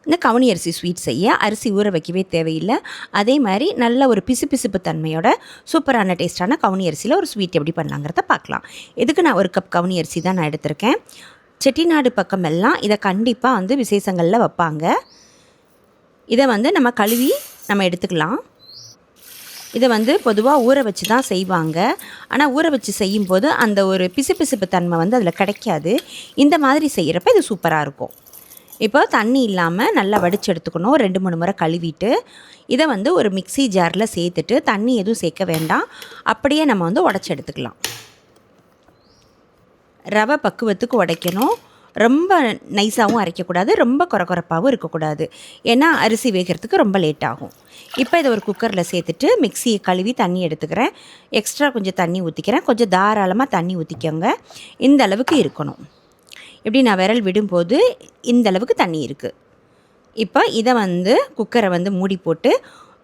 இந்த கவுனி அரிசி ஸ்வீட் செய்ய அரிசி ஊற வைக்கவே தேவையில்லை. அதே மாதிரி நல்ல ஒரு பிசுபிசுப்பு தன்மையோட சூப்பரான டேஸ்ட்டான கவுனி அரிசியில் ஒரு ஸ்வீட் எப்படி பண்ணலாங்கிறத பார்க்கலாம். இதுக்கு நான் 1 கப் கவுனி அரிசி தான் நான் எடுத்திருக்கேன். செட்டிநாடு பக்கமெல்லாம் இதை கண்டிப்பாக வந்து விசேஷங்களில் வைப்பாங்க. இதை வந்து நம்ம கழுவி நம்ம எடுத்துக்கலாம். இதை வந்து பொதுவாக ஊற வச்சு தான் செய்வாங்க. ஆனால் ஊற வச்சு செய்யும்போது அந்த ஒரு பிசுபிசுப்பு தன்மை வந்து அதில் கிடைக்காது. இந்த மாதிரி செய்கிறப்ப இது சூப்பராக இருக்கும். இப்போ தண்ணி இல்லாமல் நல்லா வடித்து எடுத்துக்கணும். 2-3 முறை கழுவிட்டு இதை வந்து ஒரு மிக்ஸி ஜாரில் சேர்த்துட்டு தண்ணி எதுவும் சேர்க்க வேண்டாம். அப்படியே நம்ம வந்து உடச்சி எடுத்துக்கலாம். ரவை பக்குவத்துக்கு உடைக்கணும். ரொம்ப நைஸாகவும் அரைக்கக்கூடாது, ரொம்ப கொரகொரப்பாகவும் இருக்கக்கூடாது. ஏன்னா அரிசி வேகிறதுக்கு ரொம்ப லேட் ஆகும். இப்போ இதை ஒரு குக்கரில் சேர்த்துட்டு மிக்ஸியை கழுவி தண்ணி எடுத்துக்கிறேன். எக்ஸ்ட்ரா கொஞ்சம் தண்ணி ஊற்றிக்கிறேன். கொஞ்சம் தாராளமாக தண்ணி ஊற்றிக்கோங்க. இந்த அளவுக்கு இருக்கணும். இப்படி நான் விரல் விடும்போது இந்த அளவுக்கு தண்ணி இருக்குது. இப்போ இதை வந்து குக்கரை வந்து மூடி போட்டு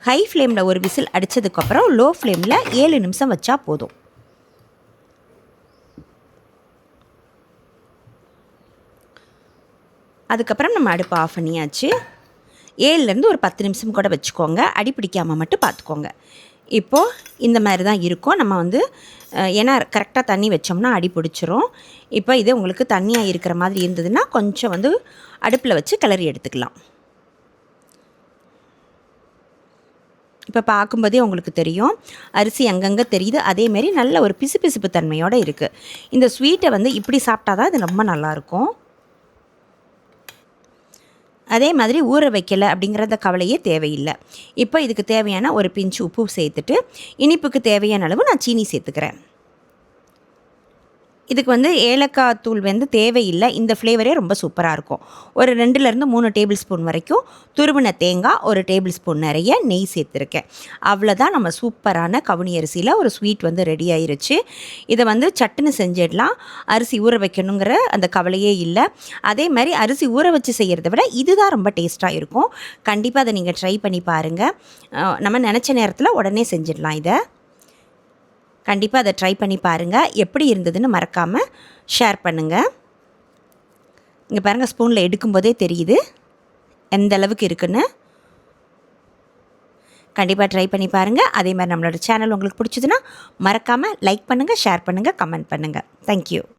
ஹை ஃப்ளேமில் ஒரு விசில் அடித்ததுக்கப்புறம் லோ ஃப்ளேமில் 7 நிமிஷம் வச்சா போதும். அதுக்கப்புறம் நம்ம அடுப்பை ஆஃப் பண்ணியாச்சு. 7லேருந்து ஒரு 10 நிமிஷம் கூட வச்சுக்கோங்க. அடி பிடிக்காமல் மட்டும் பார்த்துக்கோங்க. இப்போது இந்த மாதிரி தான் இருக்கும். நம்ம வந்து ஏன்னா கரெக்டாக தண்ணி வச்சோம்னா அடி பிடிச்சிரும். இப்போ இது உங்களுக்கு தண்ணியாக இருக்கிற மாதிரி இருந்ததுன்னா கொஞ்சம் வந்து அடுப்பில் வச்சு கிளறி எடுத்துக்கலாம். இப்போ பார்க்கும்போதே உங்களுக்கு தெரியும் அரிசி அங்கங்கே தெரியுது. அதேமாரி நல்ல ஒரு பிசுபிசுப்பு தன்மையோடு இருக்குது. இந்த ஸ்வீட்டை வந்து இப்படி சாப்பிட்டா தான் இது ரொம்ப நல்லாயிருக்கும். அதே மாதிரி ஊற வைக்கலை அப்படிங்கிறத கவலையே தேவையில்லை. இப்போ இதுக்கு தேவையான ஒரு பிஞ்சு உப்பு சேர்த்துட்டு இனிப்புக்கு தேவையான அளவு நான் சீனி சேர்த்துக்கிறேன். இதுக்கு வந்து ஏலக்காய் தூள் வந்து தேவையில்லை. இந்த ஃப்ளேவரே ரொம்ப சூப்பராக இருக்கும். ஒரு 2லேருந்து 3 டேபிள் ஸ்பூன் வரைக்கும் துருவின தேங்காய், 1 டேபிள் ஸ்பூன் நிறைய நெய் சேர்த்துருக்கேன். அவ்வளோதான், நம்ம சூப்பரான கவுனி அரிசியில் ஒரு ஸ்வீட் வந்து ரெடி ஆயிருச்சு. இதை வந்து சட்டுன்னு செஞ்சிடலாம். அரிசி ஊற வைக்கணுங்கிற அந்த கவலையே இல்லை. அதே மாதிரி அரிசி ஊற வச்சு செய்கிறத விட இதுதான் ரொம்ப டேஸ்ட்டாக இருக்கும். கண்டிப்பாக அதை நீங்கள் ட்ரை பண்ணி பாருங்கள். நம்ம நினச்ச நேரத்தில் உடனே செஞ்சிடலாம். இதை கண்டிப்பாக அதை ட்ரை பண்ணி பாருங்கள். எப்படி இருந்ததுன்னு மறக்காமல் ஷேர் பண்ணுங்கள். இங்கே பாருங்கள், ஸ்பூனில் எடுக்கும்போதே தெரியுது எந்த அளவுக்கு இருக்குன்னு. கண்டிப்பாக ட்ரை பண்ணி பாருங்கள். அதே மாதிரி நம்மளோட சேனல் உங்களுக்கு பிடிச்சதுன்னா மறக்காமல் லைக் பண்ணுங்கள், ஷேர் பண்ணுங்கள், கமெண்ட் பண்ணுங்கள். தேங்க்யூ.